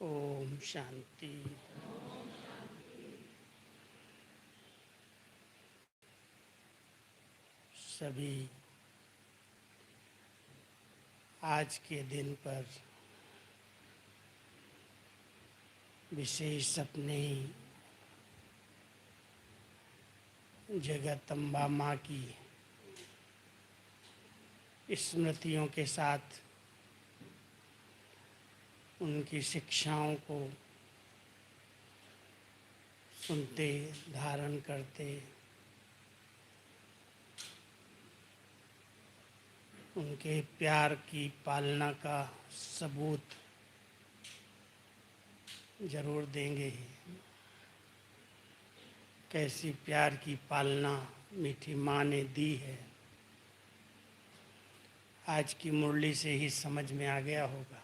ओम शांति। सभी आज के दिन पर विशेष अपने जगदम्बा माँ की स्मृतियों के साथ उनकी शिक्षाओं को सुनते, धारण करते, उनके प्यार की पालना का सबूत जरूर देंगे। कैसी प्यार की पालना मीठी माँ ने दी है, आज की मुरली से ही समझ में आ गया होगा।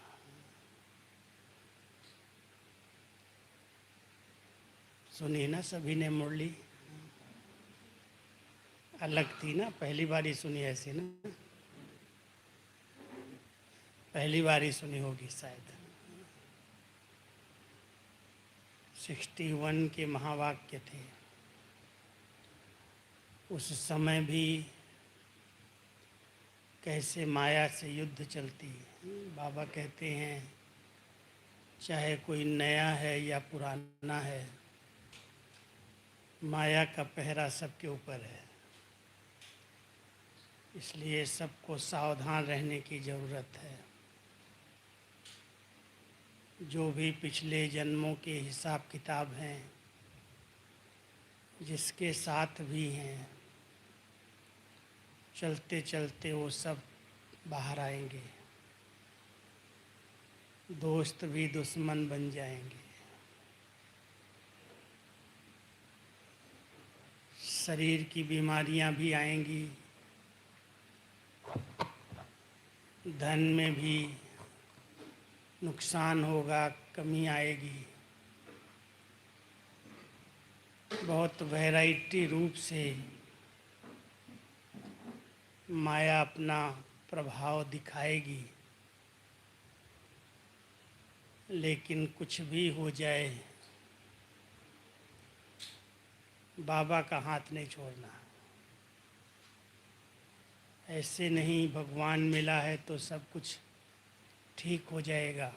सुनी ना सभी ने मुरली? अलग थी ना, पहली बार ही सुनी ऐसे ना, पहली बार ही सुनी होगी शायद। 61 के महावाक्य थे। उस समय भी कैसे माया से युद्ध चलती। बाबा कहते हैं चाहे कोई नया है या पुराना है, माया का पहरा सबके ऊपर है। इसलिए सबको सावधान रहने की ज़रूरत है। जो भी पिछले जन्मों के हिसाब किताब हैं, जिसके साथ भी हैं, चलते चलते वो सब बाहर आएंगे। दोस्त भी दुश्मन बन जाएंगे। शरीर की बीमारियां भी आएंगी, धन में भी नुकसान होगा, कमी आएगी। बहुत वैरायटी रूप से माया अपना प्रभाव दिखाएगी। लेकिन कुछ भी हो जाए, बाबा का हाथ नहीं छोड़ना। ऐसे नहीं भगवान मिला है तो सब कुछ ठीक हो जाएगा।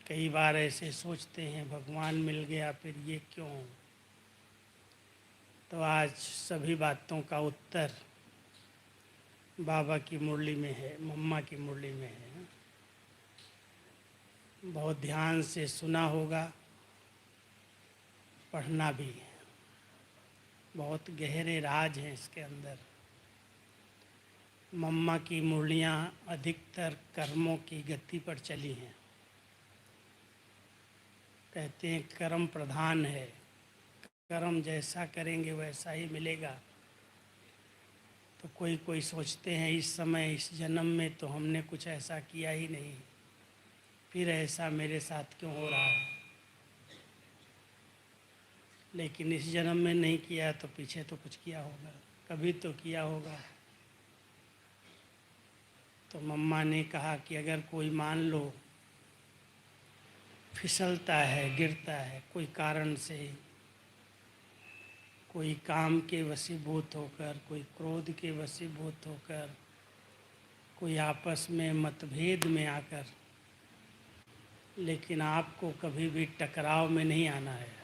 कई बार ऐसे सोचते हैं भगवान मिल गया फिर ये क्यों। तो आज सभी बातों का उत्तर बाबा की मुरली में है, मम्मा की मुरली में है। बहुत ध्यान से सुना होगा, पढ़ना भी है। बहुत गहरे राज हैं इसके अंदर। मम्मा की मुरलियाँ अधिकतर कर्मों की गति पर चली हैं। कहते हैं कर्म प्रधान है, कर्म जैसा करेंगे वैसा ही मिलेगा। तो तो कोई कोई सोचते हैं इस समय इस जन्म में तो हमने कुछ ऐसा किया ही नहीं, फिर ऐसा मेरे साथ क्यों हो रहा है। लेकिन इस जन्म में नहीं किया तो पीछे तो कुछ किया होगा, कभी तो किया होगा। तो मम्मा ने कहा कि अगर कोई मान लो फिसलता है, गिरता है कोई कारण से, कोई काम के वशीभूत होकर, कोई क्रोध के वशीभूत होकर, कोई आपस में मतभेद में आकर, लेकिन आपको कभी भी टकराव में नहीं आना है।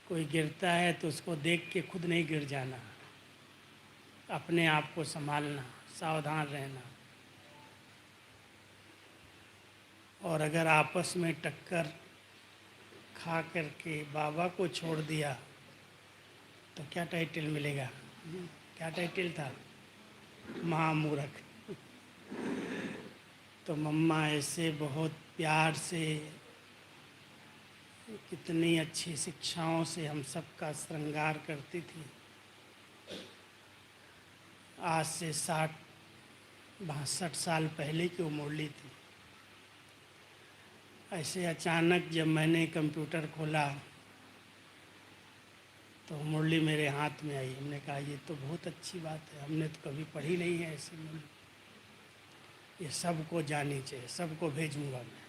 कोई गिरता है तो उसको देख के खुद नहीं गिर जाना, अपने आप को संभालना, सावधान रहना। और अगर आपस में टक्कर खा करके बाबा को छोड़ दिया तो क्या टाइटल मिलेगा? क्या टाइटल था? महामूर्ख। तो मम्मा ऐसे बहुत प्यार से, कितनी अच्छी शिक्षाओं से हम सबका श्रृंगार करती थी। आज से 60-62 साल पहले की वो मुरली थी। ऐसे अचानक जब मैंने कंप्यूटर खोला तो मुरली मेरे हाथ में आई। हमने कहा ये तो बहुत अच्छी बात है, हमने तो कभी पढ़ी नहीं है ऐसी मुरली, ये सबको जानी चाहिए, सबको भेजूंगा मैं।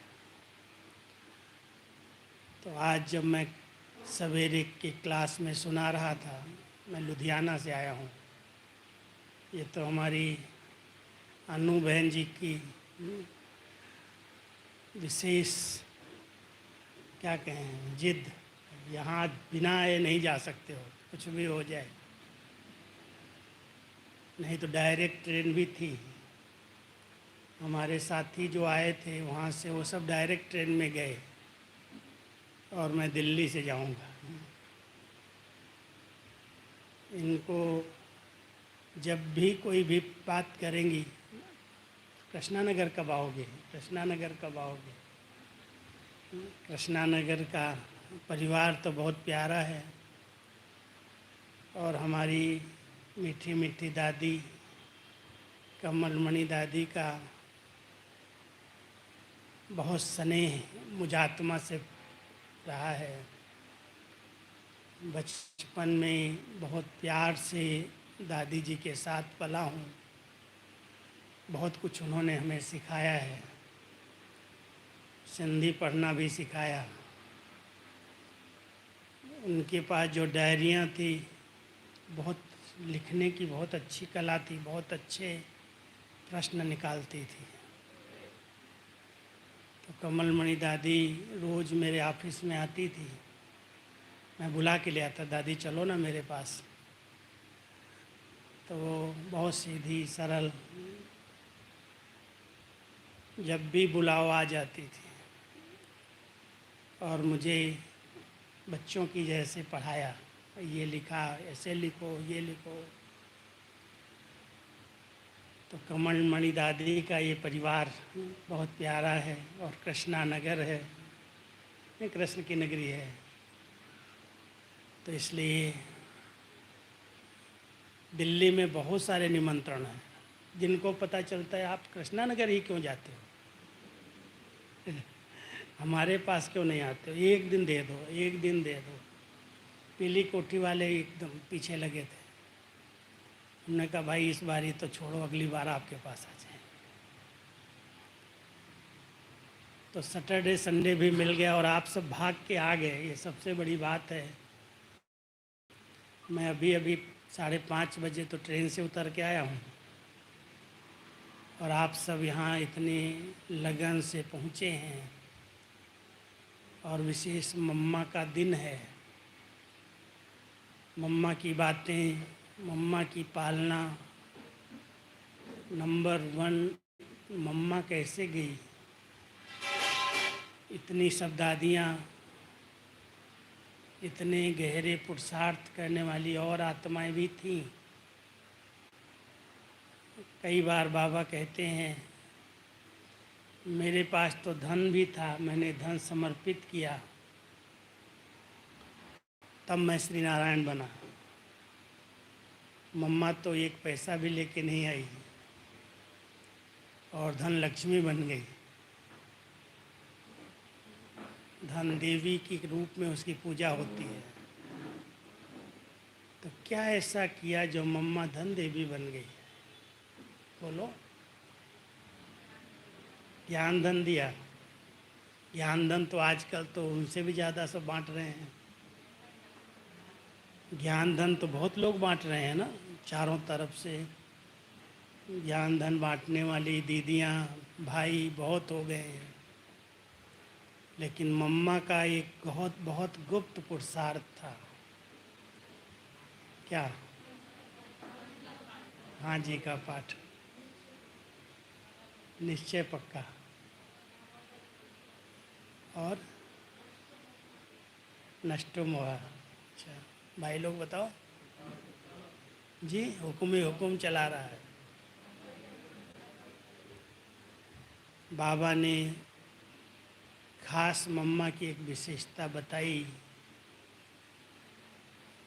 तो आज जब मैं सवेरे की क्लास में सुना रहा था, मैं लुधियाना से आया हूँ, ये तो हमारी अनु बहन जी की विशेष क्या कहें जिद, यहाँ बिना आए नहीं जा सकते हो, कुछ भी हो जाए। नहीं तो डायरेक्ट ट्रेन भी थी, हमारे साथी जो आए थे वहाँ से वो सब डायरेक्ट ट्रेन में गए और मैं दिल्ली से जाऊँगा। इनको जब भी कोई भी बात करेंगी, कृष्णा नगर कब आओगे, कृष्णा नगर कब आओगे। कृष्णा नगर का परिवार तो बहुत प्यारा है और हमारी मीठी मीठी दादी कमलमणि दादी का बहुत स्नेह मुझात्मा से रहा है। बचपन में बहुत प्यार से दादी जी के साथ पला हूँ, बहुत कुछ उन्होंने हमें सिखाया है, सिंधी पढ़ना भी सिखाया। उनके पास जो डायरियाँ थी, बहुत लिखने की बहुत अच्छी कला थी, बहुत अच्छे प्रश्न निकालती थी। तो कमलमणि दादी रोज़ मेरे ऑफिस में आती थी, मैं बुला के ले आता, दादी चलो ना मेरे पास। तो वो बहुत सीधी सरल, जब भी बुलाओ आ जाती थी और मुझे बच्चों की जैसे पढ़ाया, ये लिखा, ऐसे लिखो, ये लिखो। तो कमलमणि दादी का ये परिवार बहुत प्यारा है और कृष्णा नगर है, ये कृष्ण की नगरी है। तो इसलिए दिल्ली में बहुत सारे निमंत्रण हैं, जिनको पता चलता है आप कृष्णा नगर ही क्यों जाते हो, हमारे पास क्यों नहीं आते हो, एक दिन दे दो, एक दिन दे दो। पीली कोठी वाले एकदम पीछे लगे थे, हमने कहा भाई इस बारी तो छोड़ो, अगली बार आपके पास आ जाए। तो सैटरडे संडे भी मिल गया और आप सब भाग के आ गए, ये सबसे बड़ी बात है। मैं अभी 5:30 बजे तो ट्रेन से उतर के आया हूँ और आप सब यहाँ इतनी लगन से पहुँचे हैं। और विशेष मम्मा का दिन है, मम्मा की बातें, मम्मा की पालना। नंबर 1 मम्मा कैसे गई, इतनी सब दादियाँ, इतने गहरे पुरुषार्थ करने वाली और आत्माएं भी थीं। कई बार बाबा कहते हैं मेरे पास तो धन भी था, मैंने धन समर्पित किया, तब मैं श्री नारायण बना। मम्मा तो एक पैसा भी लेके नहीं आई और धन लक्ष्मी बन गई। धन देवी के रूप में उसकी पूजा होती है। तो क्या ऐसा किया जो मम्मा धन देवी बन गई? बोलो। ज्ञान धन दिया। ज्ञान धन तो आजकल तो उनसे भी ज़्यादा सब बांट रहे हैं। ज्ञान धन तो बहुत लोग बांट रहे हैं ना, चारों तरफ से ज्ञान धन बांटने वाली दीदियाँ भाई बहुत हो गए हैं। लेकिन मम्मा का एक बहुत बहुत गुप्त पुरुषार्थ था। क्या? हाँ जी का पाठ निश्चय पक्का। और नष्टो मोहा। अच्छा भाई लोग बताओ जी। हुक्म ही हुक्म चला रहा है। बाबा ने खास मम्मा की एक विशेषता बताई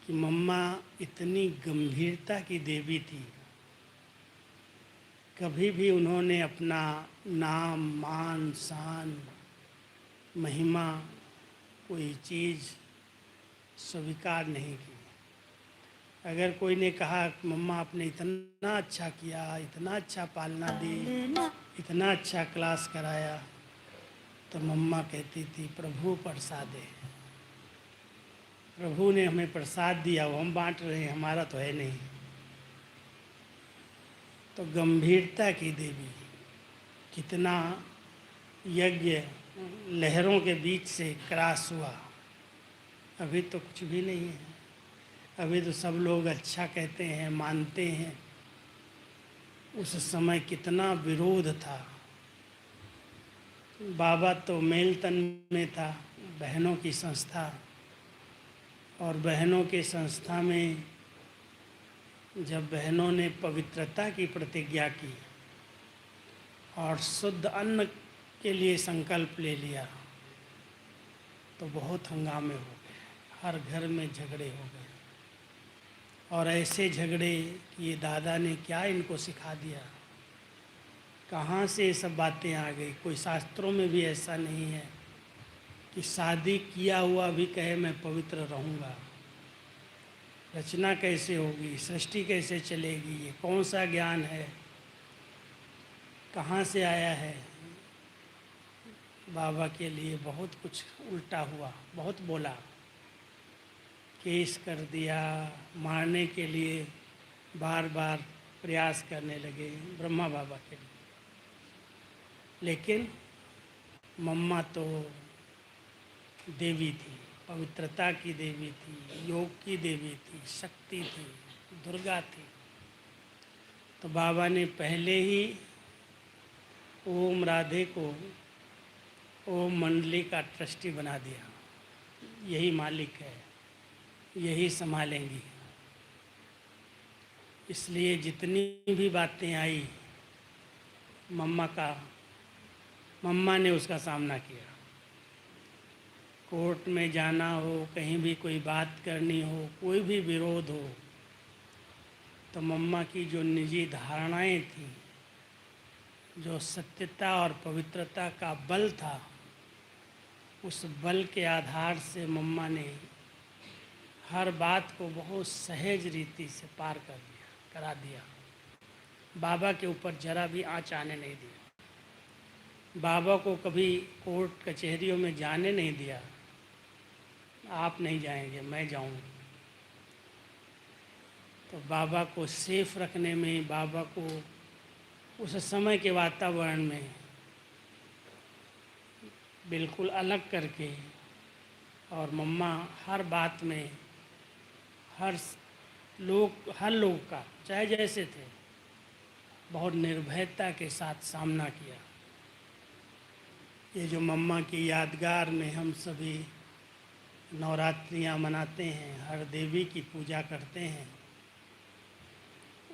कि मम्मा इतनी गंभीरता की देवी थी। कभी भी उन्होंने अपना नाम मान शान महिमा कोई चीज़ स्वीकार नहीं की। अगर कोई ने कहा कि मम्मा आपने इतना अच्छा किया, इतना अच्छा पालना दी, इतना अच्छा क्लास कराया, तो मम्मा कहती थी प्रभु प्रसादे। प्रभु ने हमें प्रसाद दिया, वो हम बांट रहे हैं, हमारा तो है नहीं। तो गंभीरता की देवी। कितना यज्ञ लहरों के बीच से क्रॉस हुआ। अभी तो कुछ भी नहीं है। अभी तो सब लोग अच्छा कहते हैं, मानते हैं। उस समय कितना विरोध था। बाबा तो मेलतन में था, बहनों की संस्था, और बहनों के संस्था में जब बहनों ने पवित्रता की प्रतिज्ञा की और शुद्ध अन्न के लिए संकल्प ले लिया, तो बहुत हंगामे हो गए। हर घर में झगड़े हो गए। और ऐसे झगड़े कि ये दादा ने क्या इनको सिखा दिया, कहाँ से ये सब बातें आ गई। कोई शास्त्रों में भी ऐसा नहीं है कि शादी किया हुआ भी कहे मैं पवित्र रहूँगा। रचना कैसे होगी, सृष्टि कैसे चलेगी, ये कौन सा ज्ञान है, कहाँ से आया है। बाबा के लिए बहुत कुछ उल्टा हुआ, बहुत बोला, केस कर दिया, मारने के लिए बार बार प्रयास करने लगे ब्रह्मा बाबा के लिए। लेकिन मम्मा तो देवी थी, पवित्रता की देवी थी, योग की देवी थी, शक्ति थी, दुर्गा थी। तो बाबा ने पहले ही ओम राधे को ओम मंडली का ट्रस्टी बना दिया। यही मालिक है, यही संभालेंगी। इसलिए जितनी भी बातें आई मम्मा ने उसका सामना किया। कोर्ट में जाना हो, कहीं भी कोई बात करनी हो, कोई भी विरोध हो, तो मम्मा की जो निजी धारणाएं थी, जो सत्यता और पवित्रता का बल था, उस बल के आधार से मम्मा ने हर बात को बहुत सहज रीति से पार करा दिया। बाबा के ऊपर जरा भी आँच आने नहीं दिया। बाबा को कभी कोर्ट कचहरियों में जाने नहीं दिया। आप नहीं जाएंगे, मैं जाऊंगी। तो बाबा को सेफ रखने में, बाबा को उस समय के वातावरण में बिल्कुल अलग करके, और मम्मा हर बात में हर लोग का चाहे जैसे थे, बहुत निर्भयता के साथ सामना किया। ये जो मम्मा की यादगार में हम सभी नवरात्रियां मनाते हैं, हर देवी की पूजा करते हैं,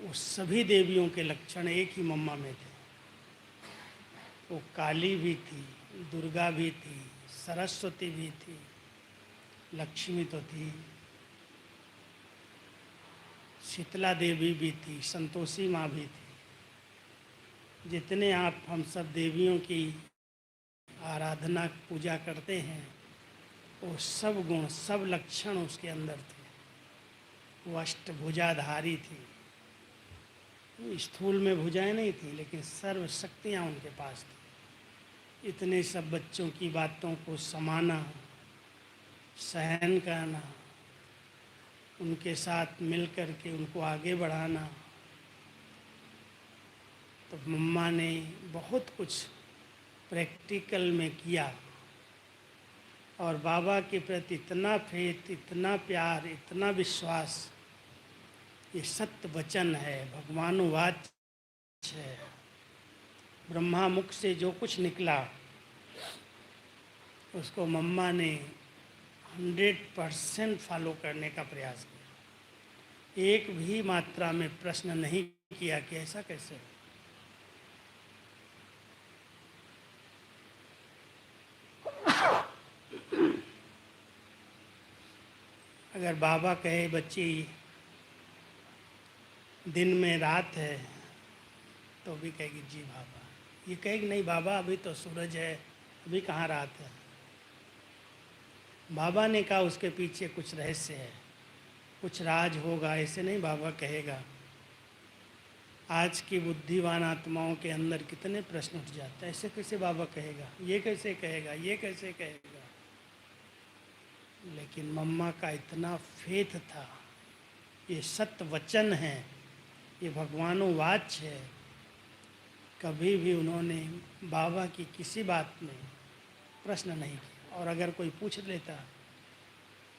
उस सभी देवियों के लक्षण एक ही मम्मा में थे। वो काली भी थी, दुर्गा भी थी, सरस्वती भी थी, लक्ष्मी तो थी, शीतला देवी भी थी, संतोषी माँ भी थी। जितने आप हम सब देवियों की आराधना पूजा करते हैं, वो सब गुण सब लक्षण उसके अंदर थे। वो अष्टभुजाधारी थी। स्थूल में भुजाएं नहीं थी, लेकिन सर्व शक्तियाँ उनके पास थी। इतने सब बच्चों की बातों को समाना, सहन करना, उनके साथ मिल कर के उनको आगे बढ़ाना। तो मम्मा ने बहुत कुछ प्रैक्टिकल में किया और बाबा के प्रति इतना फेथ, इतना प्यार, इतना विश्वास। ये सत्य वचन है, भगवानुवाच है। ब्रह्मा मुख से जो कुछ निकला उसको मम्मा ने 100% फॉलो करने का प्रयास किया। एक भी मात्रा में प्रश्न नहीं किया कि ऐसा कैसे हो। अगर बाबा कहे बच्ची दिन में रात है, तो भी कहेगी जी बाबा। ये कहेगी नहीं बाबा अभी तो सूरज है, अभी कहाँ रात है। बाबा ने कहा उसके पीछे कुछ रहस्य है, कुछ राज होगा, ऐसे नहीं बाबा कहेगा। आज की बुद्धिवान आत्माओं के अंदर कितने प्रश्न उठ जाते हैं, ऐसे कैसे बाबा कहेगा, ये कैसे कहेगा, ये कैसे कहेगा। लेकिन मम्मा का इतना फेथ था, ये सत्य वचन है, ये भगवानुवाच है। कभी भी उन्होंने बाबा की किसी बात में प्रश्न नहीं किया। और अगर कोई पूछ लेता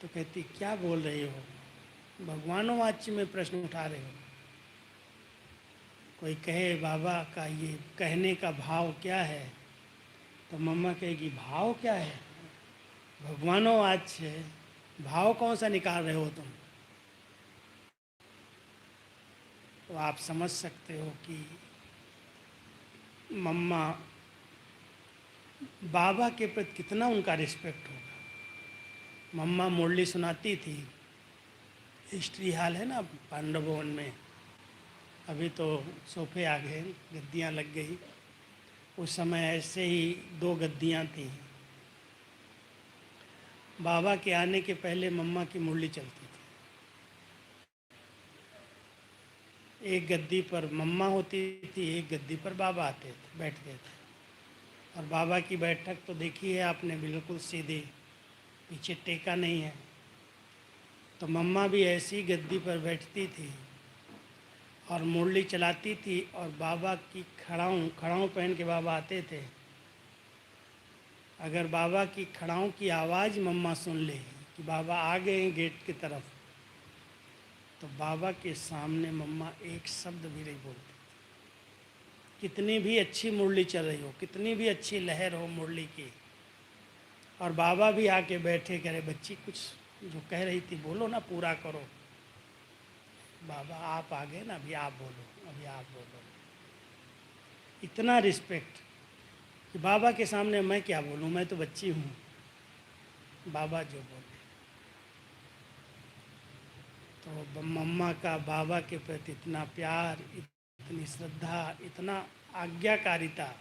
तो कहती क्या बोल रहे हो, भगवानुवाच में प्रश्न उठा रहे हो। कोई कहे बाबा का ये कहने का भाव क्या है, तो मम्मा कहेगी भाव क्या है, भगवानुवाच है, भाव कौन सा निकाल रहे हो तुम। तो आप समझ सकते हो कि मम्मा बाबा के प्रति कितना उनका रिस्पेक्ट होगा। मम्मा मुरली सुनाती थी, हिस्ट्री हॉल है ना पांडव भवन में, अभी तो सोफे आ गए, गद्दियाँ लग गई। उस समय ऐसे ही 2 गद्दियाँ थी। बाबा के आने के पहले मम्मा की मुरली चलती थी। एक गद्दी पर मम्मा होती थी, एक गद्दी पर बाबा आते थे, बैठते थे। और बाबा की बैठक तो देखी है आपने, बिल्कुल सीधी, पीछे टेका नहीं है। तो मम्मा भी ऐसी गद्दी पर बैठती थी और मुरली चलाती थी। और बाबा की खड़ाऊँ पहन के बाबा आते थे। अगर बाबा की खड़ाऊँ की आवाज़ मम्मा सुन ले कि बाबा आ गए हैं गेट की तरफ, तो बाबा के सामने मम्मा एक शब्द भी नहीं बोलती। कितनी भी अच्छी मुरली चल रही हो, कितनी भी अच्छी लहर हो मुरली की, और बाबा भी आके बैठे, कह रहे बच्ची कुछ जो कह रही थी बोलो ना, पूरा करो। बाबा आप आ गए ना, अभी आप बोलो, अभी आप बोलो। इतना रिस्पेक्ट कि बाबा के सामने मैं क्या बोलूँ, मैं तो बच्ची हूँ, बाबा जो बोले। तो मम्मा का बाबा के प्रति इतना प्यार, इतनी श्रद्धा, इतना आज्ञाकारिता,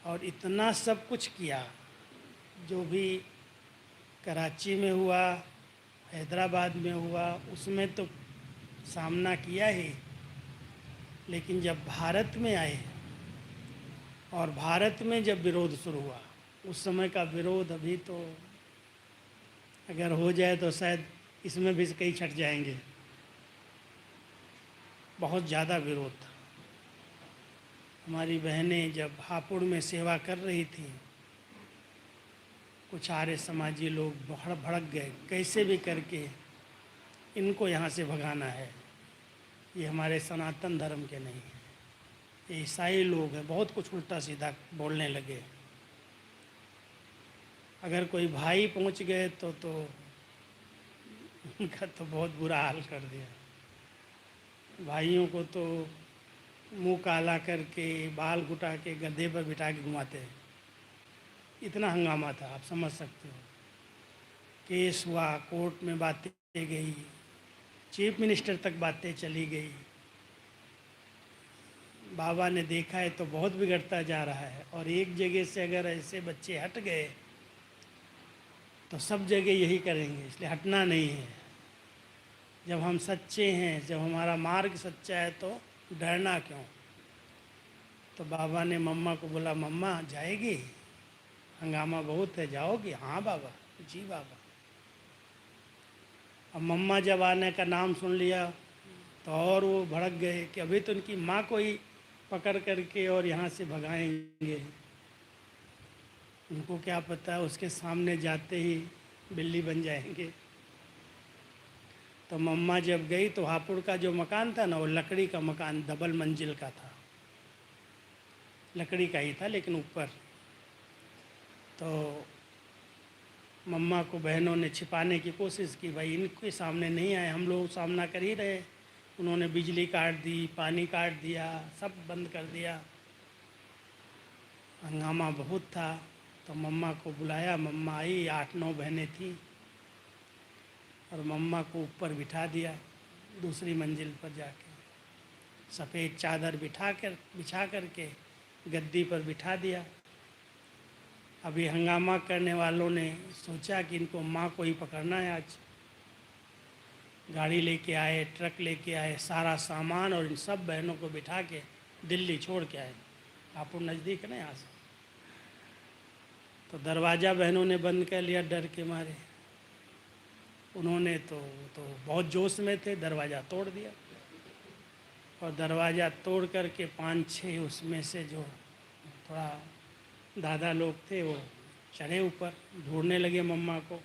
और इतना सब कुछ किया। जो भी कराची में हुआ, हैदराबाद में हुआ, उसमें तो सामना किया ही। लेकिन जब भारत में आए और भारत में जब विरोध शुरू हुआ, उस समय का विरोध अभी तो अगर हो जाए तो शायद इसमें भी कई छट जाएंगे। बहुत ज़्यादा विरोध था। हमारी बहनें जब हापुड़ में सेवा कर रही थी, कुछ आर्य समाजी लोग भड़क गए, कैसे भी करके इनको यहाँ से भगाना है, ये हमारे सनातन धर्म के नहीं हैं, ये ईसाई लोग हैं। बहुत कुछ उल्टा सीधा बोलने लगे। अगर कोई भाई पहुँच गए तो उनका तो बहुत बुरा हाल कर दिया। भाइयों को तो मुंह काला करके, बाल गुटा के, गधे पर बिठा के घुमाते हैं। इतना हंगामा था, आप समझ सकते हो। केस हुआ, कोर्ट में बातें गई, चीफ मिनिस्टर तक बातें चली गई। बाबा ने देखा है तो बहुत बिगड़ता जा रहा है, और एक जगह से अगर ऐसे बच्चे हट गए तो सब जगह यही करेंगे, इसलिए हटना नहीं है। जब हम सच्चे हैं, जब हमारा मार्ग सच्चा है तो डरना क्यों। तो बाबा ने मम्मा को बोला, मम्मा जाएगी, हंगामा बहुत है, जाओगी? हाँ बाबा, जी बाबा। अब मम्मा जब आने का नाम सुन लिया तो और वो भड़क गए कि अभी तो उनकी माँ को ही पकड़ करके और यहाँ से भगाएंगे। उनको क्या पता उसके सामने जाते ही बिल्ली बन जाएंगे। तो मम्मा जब गई तो हापुड़ का जो मकान था ना, वो लकड़ी का मकान, डबल मंजिल का था, लकड़ी का ही था लेकिन ऊपर। तो मम्मा को बहनों ने छिपाने की कोशिश की, भाई इनके सामने नहीं आए, हम लोग सामना कर ही रहे। उन्होंने बिजली काट दी, पानी काट दिया, सब बंद कर दिया, हंगामा बहुत था। तो मम्मा को बुलाया, मम्मा आई, 8-9 बहनें थीं, और मम्मा को ऊपर बिठा दिया दूसरी मंजिल पर जाके, सफ़ेद चादर बिछा करके गद्दी पर बिठा दिया। अभी हंगामा करने वालों ने सोचा कि इनको माँ को ही पकड़ना है आज। गाड़ी लेके आए, ट्रक लेके आए, सारा सामान, और इन सब बहनों को बिठा के दिल्ली छोड़ के आए। हापुड़ नज़दीक है ना यहाँ से। तो दरवाज़ा बहनों ने बंद कर लिया डर के मारे। उन्होंने तो बहुत जोश में थे, दरवाज़ा तोड़ दिया, और दरवाज़ा तोड़ करके 5-6 उसमें से जो थोड़ा दादा लोग थे वो चढ़े ऊपर, ढूंढने लगे मम्मा को।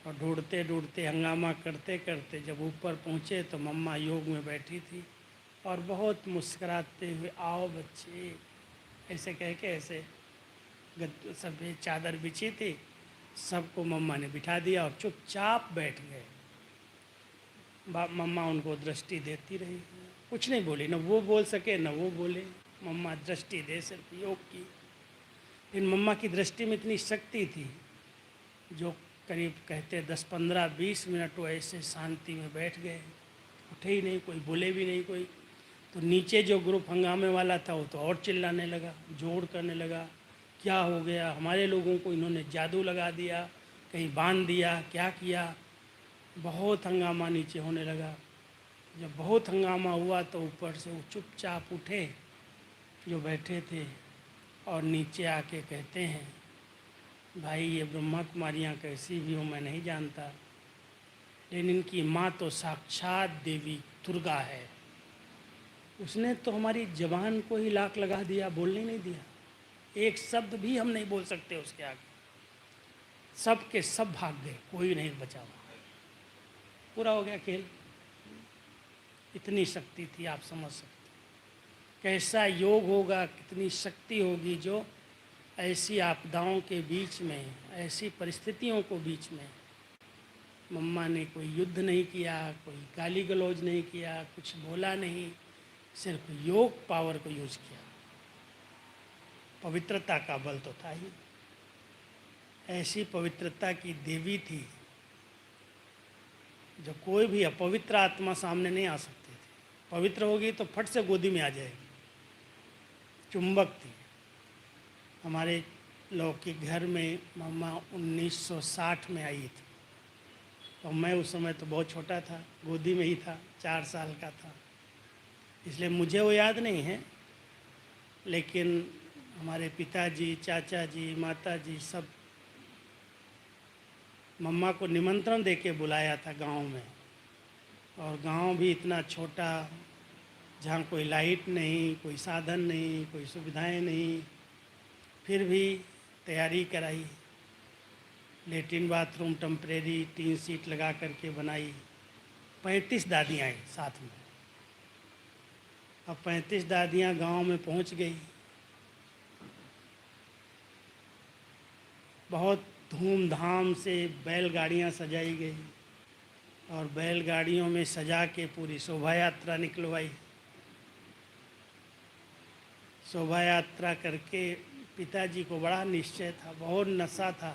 और ढूंढते ढूंढते, हंगामा करते करते जब ऊपर पहुँचे तो मम्मा योग में बैठी थी, और बहुत मुस्कुराते हुए, आओ बच्चे, ऐसे कह के, ऐसे सफ़ेद चादर बिछी थी, सबको मम्मा ने बिठा दिया और चुपचाप बैठ गए। मम्मा उनको दृष्टि देती रही, कुछ नहीं बोली, न वो बोल सके न वो बोले। मम्मा दृष्टि दे सिर्फ योग की। लेकिन मम्मा की दृष्टि में इतनी शक्ति थी, जो करीब कहते 10-15-20 मिनट वो ऐसे शांति में बैठ गए, उठे ही नहीं, कोई बोले भी नहीं कोई। तो नीचे जो ग्रुप हंगामे वाला था वो तो और चिल्लाने लगा, जोर करने लगा, क्या हो गया, हमारे लोगों को इन्होंने जादू लगा दिया, कहीं बांध दिया, क्या किया। बहुत हंगामा नीचे होने लगा। जब बहुत हंगामा हुआ तो ऊपर से वो चुपचाप उठे जो बैठे थे, और नीचे आके कहते हैं, भाई ये ब्रह्मा कुमारियाँ कैसी भी हो मैं नहीं जानता, लेकिन इनकी माँ तो साक्षात देवी दुर्गा है। उसने तो हमारी जबान को ही लाक लगा दिया, बोलने नहीं दिया, एक शब्द भी हम नहीं बोल सकते उसके आगे। सब के सब भाग गए, कोई नहीं बचा हुआ, पूरा हो गया खेल। इतनी शक्ति थी, आप समझ सकते कैसा योग होगा, कितनी शक्ति होगी, जो ऐसी आपदाओं के बीच में, ऐसी परिस्थितियों को बीच में मम्मा ने कोई युद्ध नहीं किया, कोई गाली गलौज नहीं किया, कुछ बोला नहीं, सिर्फ योग पावर को यूज किया। पवित्रता का बल तो था ही, ऐसी पवित्रता की देवी थी जो कोई भी अपवित्र आत्मा सामने नहीं आ सकती थी। पवित्र होगी तो फट से गोदी में आ जाएगी, चुंबक थी। हमारे लोग के घर में मम्मा 1960 में आई थी, तो मैं उस समय तो बहुत छोटा था, गोदी में ही था, 4 साल का था, इसलिए मुझे वो याद नहीं है। लेकिन हमारे पिताजी, चाचा जी, माता जी सब मम्मा को निमंत्रण देके बुलाया था गांव में, और गांव भी इतना छोटा, जहाँ कोई लाइट नहीं, कोई साधन नहीं, कोई सुविधाएं नहीं, फिर भी तैयारी कराई। Latrine bathroom temporary tin seat लगा करके बनाई। 35 दादियाँ आई साथ में। अब 35 दादियाँ गांव में पहुंच गई। बहुत धूमधाम से बैलगाड़ियाँ सजाई गई, और बैलगाड़ियों में सजा के पूरी शोभा यात्रा निकलवाई। शोभा यात्रा करके पिताजी को बड़ा निश्चय था, बहुत नशा था,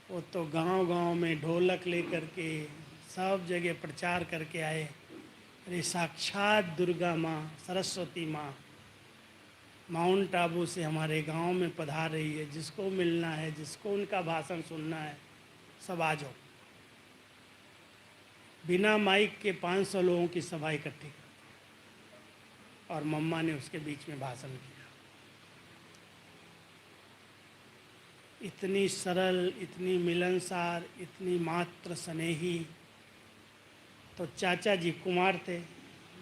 वो तो गांव-गांव में ढोलक लेकर के सब जगह प्रचार करके आए, अरे साक्षात दुर्गा माँ, सरस्वती माँ माउंट आबू से हमारे गांव में पधार रही है, जिसको मिलना है, जिसको उनका भाषण सुनना है, सब आ जाओ। बिना माइक के 500 लोगों की सभा इकट्ठी कर, और मम्मा ने उसके बीच में भाषण किया। इतनी सरल, इतनी मिलनसार, इतनी मात्र स्नेही। तो चाचा जी कुमार थे,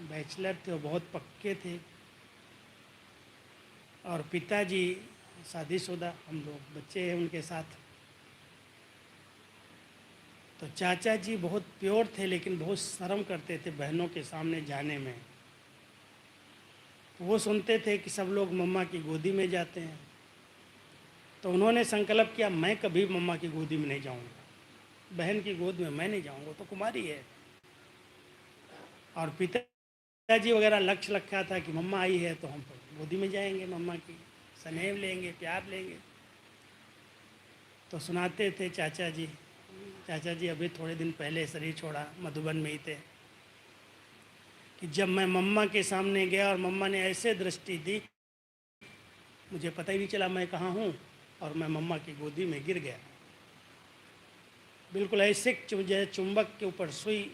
बैचलर थे, वो बहुत पक्के थे, और पिताजी शादीशुदा, हम लोग बच्चे हैं उनके साथ। तो चाचा जी बहुत प्योर थे, लेकिन बहुत शर्म करते थे बहनों के सामने जाने में। वो सुनते थे कि सब लोग मम्मा की गोदी में जाते हैं, तो उन्होंने संकल्प किया, मैं कभी मम्मा की गोदी में नहीं जाऊंगा, बहन की गोद में मैं नहीं जाऊंगा, तो कुमारी है। और पिताजी वगैरह लक्ष्य रखा था कि मम्मा आई है तो हम गोदी में जाएंगे, मम्मा की स्नेह लेंगे, प्यार लेंगे। तो सुनाते थे चाचा जी। चाचा जी अभी थोड़े दिन पहले शरीर छोड़ा, मधुबन में ही थे, कि जब मैं मम्मा के सामने गया और मम्मा ने ऐसे दृष्टि दी, मुझे पता ही नहीं चला मैं कहाँ हूँ, और मैं मम्मा की गोदी में गिर गया। बिल्कुल ऐसे जैसे चुंबक के ऊपर सुई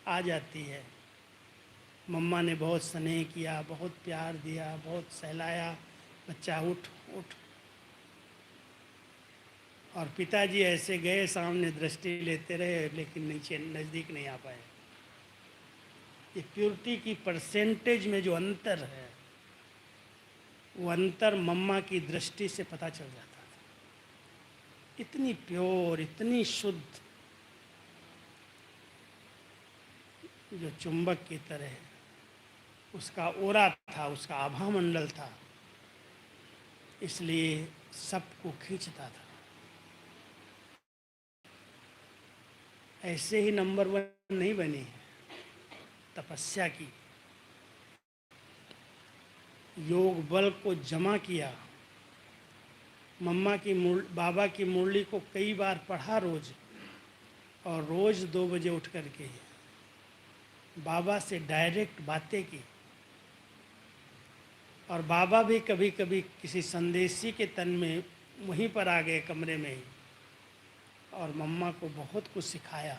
आ जाती है। मम्मा ने बहुत स्नेह किया, बहुत प्यार दिया, बहुत सहलाया, बच्चा उठ उठ। और पिताजी ऐसे गए, सामने दृष्टि लेते रहे, लेकिन नीचे नज़दीक नहीं आ पाए। ये प्योरिटी की परसेंटेज में जो अंतर है, वो अंतर मम्मा की दृष्टि से पता चल जाता था। इतनी प्योर, इतनी शुद्ध, जो चुंबक की तरह उसका ओरा था, उसका आभा मंडल था, इसलिए सबको खींचता था। ऐसे ही नंबर 1 नहीं बनी है, तपस्या की, योग बल को जमा किया। मम्मा की बाबा की मुरली को कई बार पढ़ा रोज, और रोज 2 बजे उठ करके बाबा से डायरेक्ट बातें की। और बाबा भी कभी कभी किसी संदेशी के तन में वहीं पर आ गए कमरे में ही, और मम्मा को बहुत कुछ सिखाया।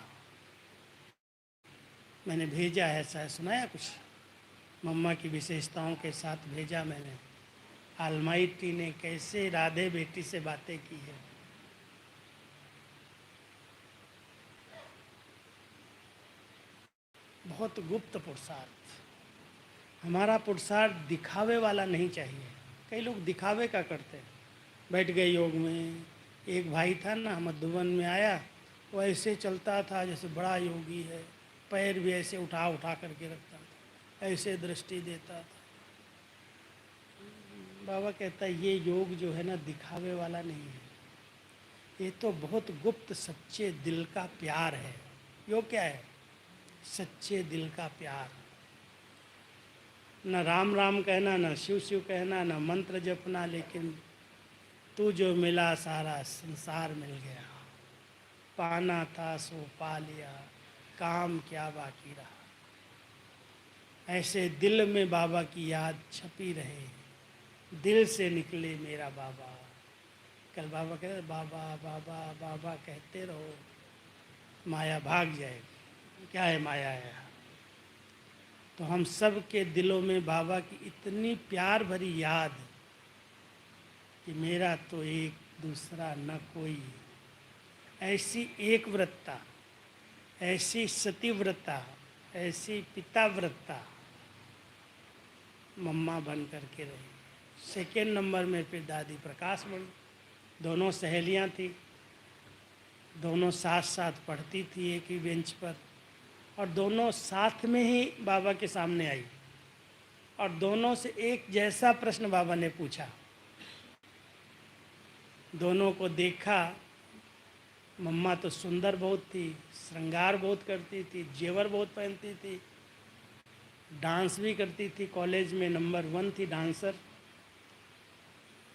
मैंने भेजा है, शायद सुनाया कुछ, मम्मा की विशेषताओं के साथ भेजा मैंने। आलमाइटी ने कैसे राधे बेटी से बातें की है। बहुत गुप्त पुरुषार्थ। हमारा पुरुषार्थ दिखावे वाला नहीं चाहिए। कई लोग दिखावे का करते हैं। बैठ गए योग में। एक भाई था ना, मधुबन में आया, वो ऐसे चलता था जैसे बड़ा योगी है, पैर भी ऐसे उठा उठा करके रखता था, ऐसे दृष्टि देता था। बाबा कहता है ये योग जो है ना, दिखावे वाला नहीं है, ये तो बहुत गुप्त सच्चे दिल का प्यार है। योग क्या है? सच्चे दिल का प्यार। न राम राम कहना, न शिव शिव कहना, न मंत्र जपना, लेकिन तू जो मिला सारा संसार मिल गया। पाना था सो पा लिया, काम क्या बाकी रहा। ऐसे दिल में बाबा की याद छपी रहे, दिल से निकले मेरा बाबा। कल बाबा कहते, बाबा बाबा बाबा कहते रहो, माया भाग जाएगी। क्या है माया? है। तो हम सब के दिलों में बाबा की इतनी प्यार भरी याद कि मेरा तो एक, दूसरा न कोई। ऐसी एक व्रतता, ऐसी सतीव्रता, ऐसी पिताव्रता मम्मा बन करके रही। सेकेंड नंबर में फिर दादी प्रकाश बनी। दोनों सहेलियां थी, दोनों साथ साथ पढ़ती थी एक ही बेंच पर, और दोनों साथ में ही बाबा के सामने आई, और दोनों से एक जैसा प्रश्न बाबा ने पूछा। दोनों को देखा। मम्मा तो सुंदर बहुत थी, श्रृंगार बहुत करती थी, जेवर बहुत पहनती थी, डांस भी करती थी, कॉलेज में नंबर 1 थी डांसर,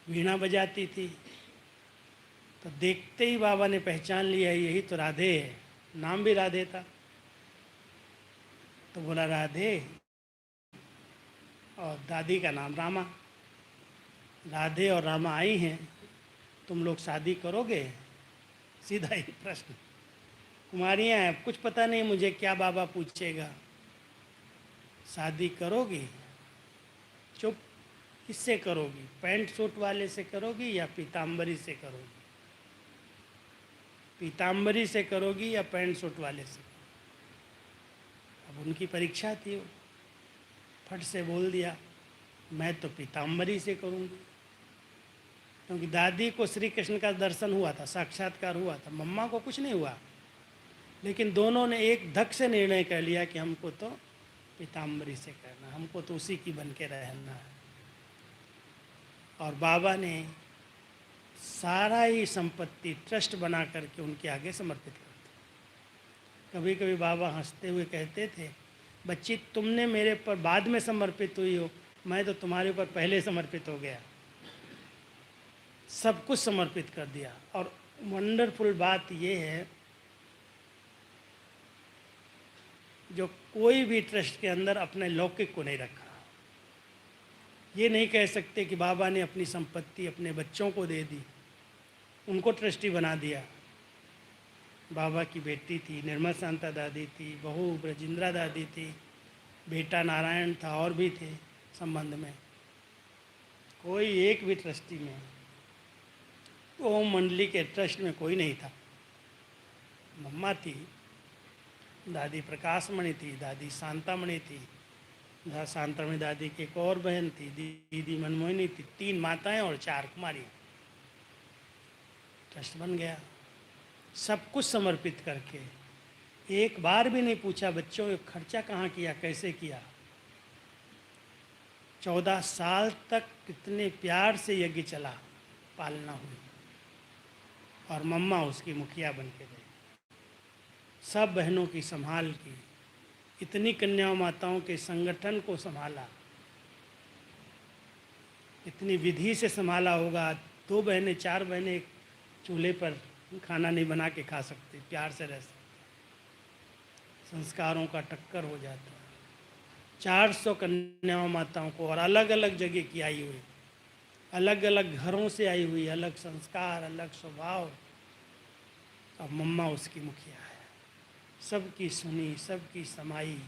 वीणा बजाती थी। तो देखते ही बाबा ने पहचान लिया, यही तो राधे है, नाम भी राधे था। तो बोला राधे, और दादी का नाम रामा। राधे और रामा आई हैं, तुम लोग शादी करोगे? सीधा ही प्रश्न। कुमारियाँ हैं, कुछ पता नहीं मुझे क्या बाबा पूछेगा। शादी करोगी? चुप। किससे करोगी? पैंट सूट वाले से करोगी या पीताम्बरी से करोगी? पीताम्बरी से करोगी या पैंट सूट वाले से? अब उनकी परीक्षा थी, वो फट से बोल दिया, मैं तो पीताम्बरी से करूँगी। क्योंकि दादी को श्री कृष्ण का दर्शन हुआ था, साक्षात्कार हुआ था, मम्मा को कुछ नहीं हुआ। लेकिन दोनों ने एक धक से निर्णय कर लिया कि हमको तो पीताम्बरी से करना, हमको तो उसी की बन के रहना है। और बाबा ने सारा ही संपत्ति ट्रस्ट बना करके उनके आगे समर्पित कर दिया। कभी कभी बाबा हंसते हुए कहते थे, बच्ची तुमने मेरे पर बाद में समर्पित हुई हो, मैं तो तुम्हारे ऊपर पहले समर्पित हो गया, सब कुछ समर्पित कर दिया। और वंडरफुल बात यह है, जो कोई भी ट्रस्ट के अंदर अपने लौकिक को नहीं रखा। ये नहीं कह सकते कि बाबा ने अपनी संपत्ति अपने बच्चों को दे दी, उनको ट्रस्टी बना दिया। बाबा की बेटी थी निर्मल शांता दादी थी, बहू ब्रजिंद्रा दादी थी, बेटा नारायण था, और भी थे संबंध में। कोई एक भी ट्रस्टी में, ओम मंडली के ट्रस्ट में कोई नहीं था। मम्मा थी, दादी प्रकाशमणि थी, दादी शांतामणि थी, शांतामणि दादी की एक और बहन थी, दीदी मनमोहिनी थी, 3 माताएं और 4 कुमारियाँ। ट्रस्ट बन गया, सब कुछ समर्पित करके। एक बार भी नहीं पूछा बच्चों ये खर्चा कहाँ किया, कैसे किया। 14 साल तक कितने प्यार से यज्ञ चला, पालना हुई, और मम्मा उसकी मुखिया बन के गई। सब बहनों की संभाल की, इतनी कन्या माताओं के संगठन को संभाला, इतनी विधि से संभाला होगा। 2 बहनें 4 बहनें एक चूल्हे पर खाना नहीं बना के खा सकती, प्यार से रह सकती, संस्कारों का टक्कर हो जाता। 400 कन्या माताओं को, और अलग अलग जगह की आई हुई, अलग अलग घरों से आई हुई, अलग संस्कार, अलग स्वभाव। अब मम्मा उसकी मुखिया है, सबकी सुनी, सबकी समाई,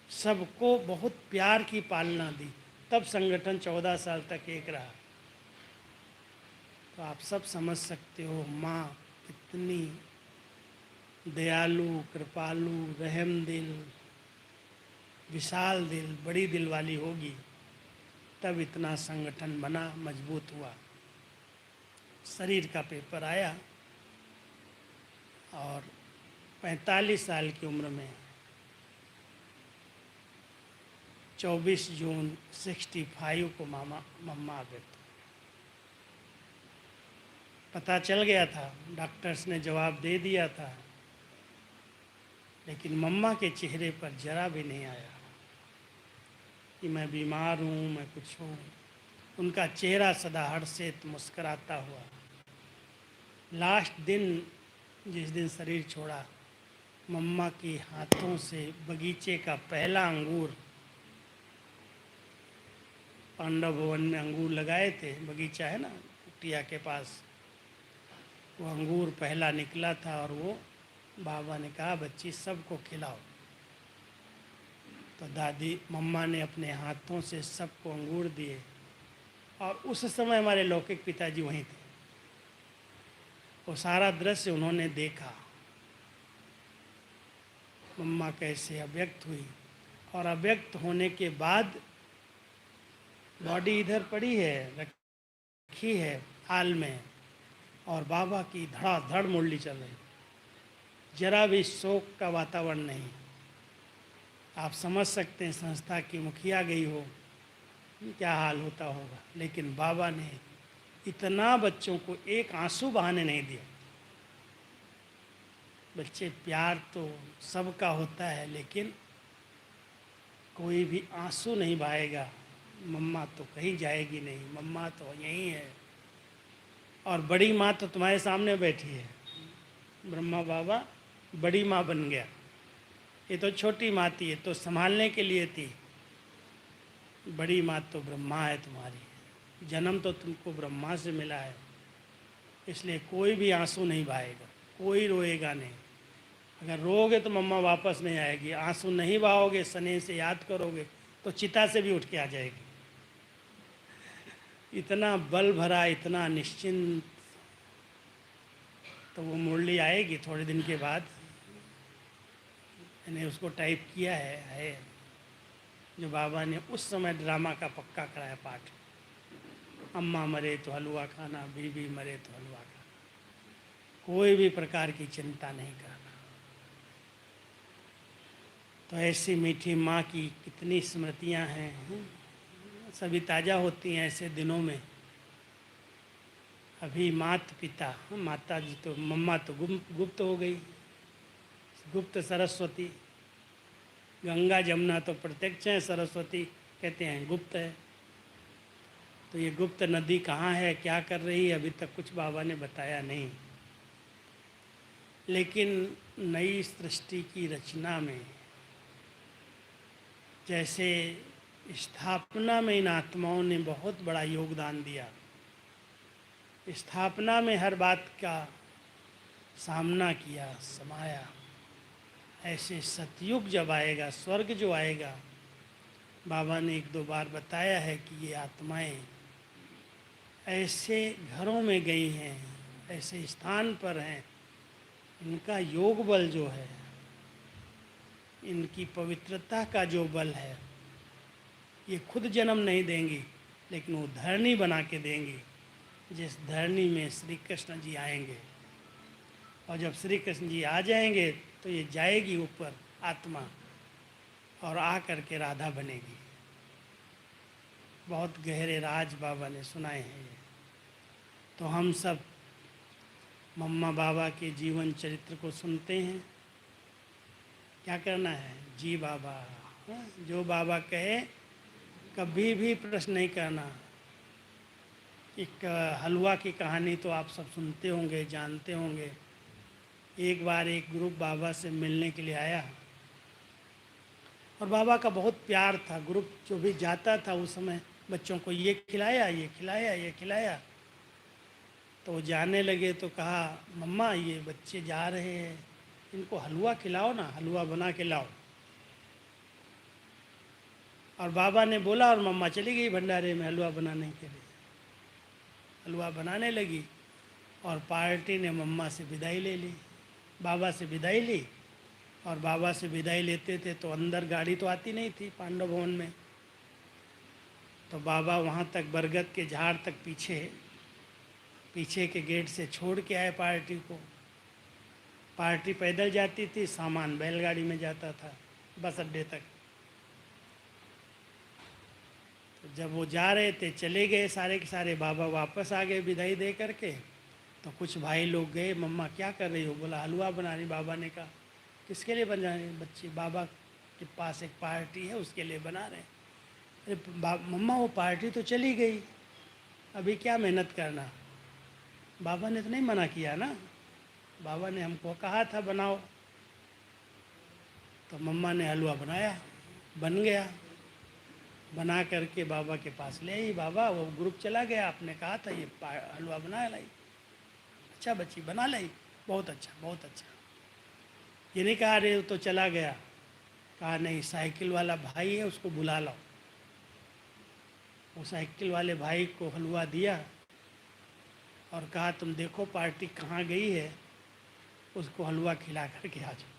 सबको बहुत प्यार की पालना दी, तब संगठन 14 साल तक एक रहा। तो आप सब समझ सकते हो माँ कितनी दयालु, कृपालु, रहम दिल, विशाल दिल, बड़ी दिल वाली होगी, तब इतना संगठन बना, मजबूत हुआ। शरीर का पेपर आया और 45 साल की उम्र में 24 जून 65 को मम्मा आ गए। पता चल गया था, डॉक्टर्स ने जवाब दे दिया था, लेकिन मम्मा के चेहरे पर जरा भी नहीं आया कि मैं बीमार हूँ, मैं कुछ हूँ। उनका चेहरा सदा हर्षित, मुस्कराता हुआ। लास्ट दिन, जिस दिन शरीर छोड़ा, मम्मा के हाथों से बगीचे का पहला अंगूर, पांडव भवन में अंगूर लगाए थे, बगीचा है ना कुटिया के पास, वो अंगूर पहला निकला था। और वो बाबा ने कहा बच्ची सबको खिलाओ। तो दादी मम्मा ने अपने हाथों से सबको अंगूर दिए। और उस समय हमारे लौकिक पिताजी वहीं थे। वो सारा दृश्य उन्होंने देखा, मम्मा कैसे अव्यक्त हुई, और अव्यक्त होने के बाद बॉडी इधर पड़ी है, रखी है हाल में, और बाबा की धड़ाधड़ मुरली चल रही, जरा भी शोक का वातावरण नहीं। आप समझ सकते हैं संस्था की मुखिया गई हो, क्या हाल होता होगा। लेकिन बाबा ने इतना बच्चों को एक आंसू बहाने नहीं दिया। बच्चे प्यार तो सबका होता है, लेकिन कोई भी आंसू नहीं बहाएगा। मम्मा तो कहीं जाएगी नहीं, मम्मा तो यहीं है। और बड़ी माँ तो तुम्हारे सामने बैठी है। ब्रह्मा बाबा बड़ी माँ बन गया, ये तो छोटी माँ थी, ये तो संभालने के लिए थी। बड़ी माँ तो ब्रह्मा है तुम्हारी, जन्म तो तुमको ब्रह्मा से मिला है, इसलिए कोई भी आंसू नहीं बहाएगा, कोई रोएगा नहीं। अगर रोओगे तो मम्मा वापस नहीं आएगी, आंसू नहीं बहाओगे, स्नेह से याद करोगे तो चिता से भी उठ के आ जाएगी। इतना बल भरा, इतना निश्चिंत। तो वो मुरली आएगी थोड़े दिन के बाद, मैंने उसको टाइप किया है जो बाबा ने उस समय ड्रामा का पक्का कराया पाठ। अम्मा मरे तो हलवा खाना, बीबी मरे तो हलवा खाना, कोई भी प्रकार की चिंता नहीं करना। तो ऐसी मीठी माँ की कितनी स्मृतियाँ हैं, सभी ताज़ा होती हैं ऐसे दिनों में। अभी माता पिता, माता जी तो, मम्मा तो गुप्त हो गई, गुप्त सरस्वती। गंगा जमुना तो प्रत्यक्ष है, सरस्वती कहते हैं गुप्त है। तो ये गुप्त नदी कहाँ है, क्या कर रही है, अभी तक कुछ बाबा ने बताया नहीं। लेकिन नई सृष्टि की रचना में जैसे स्थापना में इन आत्माओं ने बहुत बड़ा योगदान दिया, स्थापना में हर बात का सामना किया, समाया। ऐसे सतयुग जब आएगा, स्वर्ग जो आएगा, बाबा ने एक दो बार बताया है कि ये आत्माएं ऐसे घरों में गई हैं, ऐसे स्थान पर हैं, इनका योग बल जो है, इनकी पवित्रता का जो बल है, ये खुद जन्म नहीं देंगी, लेकिन वो धरनी बना के देंगी, जिस धरनी में श्री कृष्ण जी आएंगे। और जब श्री कृष्ण जी आ जाएंगे तो ये जाएगी ऊपर आत्मा, और आ करके राधा बनेगी। बहुत गहरे राज बाबा ने सुनाए हैं ये। तो हम सब मम्मा बाबा के जीवन चरित्र को सुनते हैं, क्या करना है, जी बाबा, जो बाबा कहे कभी भी प्रश्न नहीं करना। एक हलवा की कहानी तो आप सब सुनते होंगे, जानते होंगे। एक बार एक ग्रुप बाबा से मिलने के लिए आया, और बाबा का बहुत प्यार था। ग्रुप जो भी जाता था उस समय बच्चों को ये खिलाया, ये खिलाया, ये खिलाया। तो वो जाने लगे तो कहा, मम्मा ये बच्चे जा रहे हैं, इनको हलवा खिलाओ ना, हलवा बना के लाओ। और बाबा ने बोला और मम्मा चली गई भंडारे में हलवा बनाने के लिए। हलवा बनाने लगी और पार्टी ने मम्मा से विदाई ले ली, बाबा से विदाई ली। और बाबा से विदाई लेते थे तो अंदर गाड़ी तो आती नहीं थी पांडव भवन में, तो बाबा वहाँ तक बरगद के झाड़ तक पीछे के गेट से छोड़ के आए पार्टी को। पार्टी पैदल जाती थी, सामान बैलगाड़ी में जाता था बस अड्डे तक। तो जब वो जा रहे थे, चले गए सारे के सारे, बाबा वापस आ गए विदाई दे करके। तो कुछ भाई लोग गए, मम्मा क्या कर रही हो, बोला हलवा बना रही। बाबा ने कहा किसके लिए बना रहे, बच्चे बाबा के पास एक पार्टी है उसके लिए बना रहे। अरे मम्मा वो पार्टी तो चली गई, अभी क्या मेहनत करना। बाबा ने तो नहीं मना किया ना, बाबा ने हमको कहा था बनाओ। तो मम्मा ने हलवा बनाया, बन गया। बना करके बाबा के पास ले आई। बाबा वो ग्रुप चला गया, आपने कहा था ये हलवा बना लाई। अच्छा बच्ची बना लाई, बहुत अच्छा बहुत अच्छा। ये नहीं कहा अरे तो चला गया, कहा नहीं साइकिल वाला भाई है उसको बुला लाओ। वो साइकिल वाले भाई को हलवा दिया और कहा तुम देखो पार्टी कहाँ गई है, उसको हलवा खिला करके आ जाओ।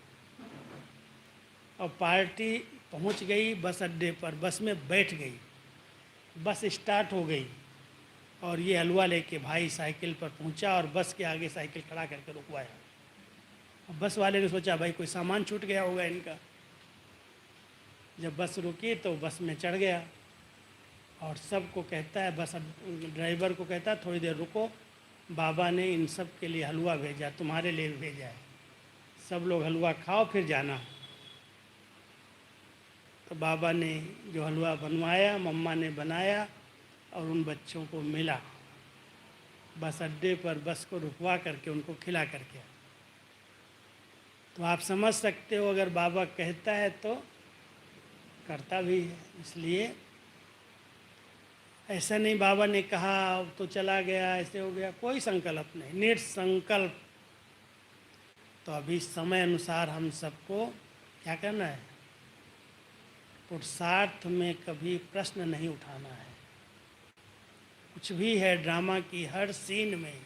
और पार्टी पहुंच गई बस अड्डे पर, बस में बैठ गई, बस स्टार्ट हो गई और ये हलवा लेके भाई साइकिल पर पहुंचा और बस के आगे साइकिल खड़ा करके रुकवाया। बस वाले ने सोचा भाई कोई सामान छूट गया होगा इनका। जब बस रुकी तो बस में चढ़ गया और सबको कहता है, बस ड्राइवर को कहता है थोड़ी देर रुको, बाबा ने इन सब के लिए हलवा भेजा, तुम्हारे लिए भेजा है, सब लोग हलवा खाओ फिर जाना। तो बाबा ने जो हलवा बनवाया, मम्मा ने बनाया और उन बच्चों को मिला। बस अड्डे पर बस को रुकवा करके उनको खिला करके। तो आप समझ सकते हो, अगर बाबा कहता है तो करता भी है। इसलिए ऐसा नहीं बाबा ने कहा तो चला गया, ऐसे हो गया, कोई संकल्प नहीं, निसंकल्प। तो अभी समय अनुसार हम सबको क्या करना है, पुरुषार्थ में कभी प्रश्न नहीं उठाना है। कुछ भी है, ड्रामा की हर सीन में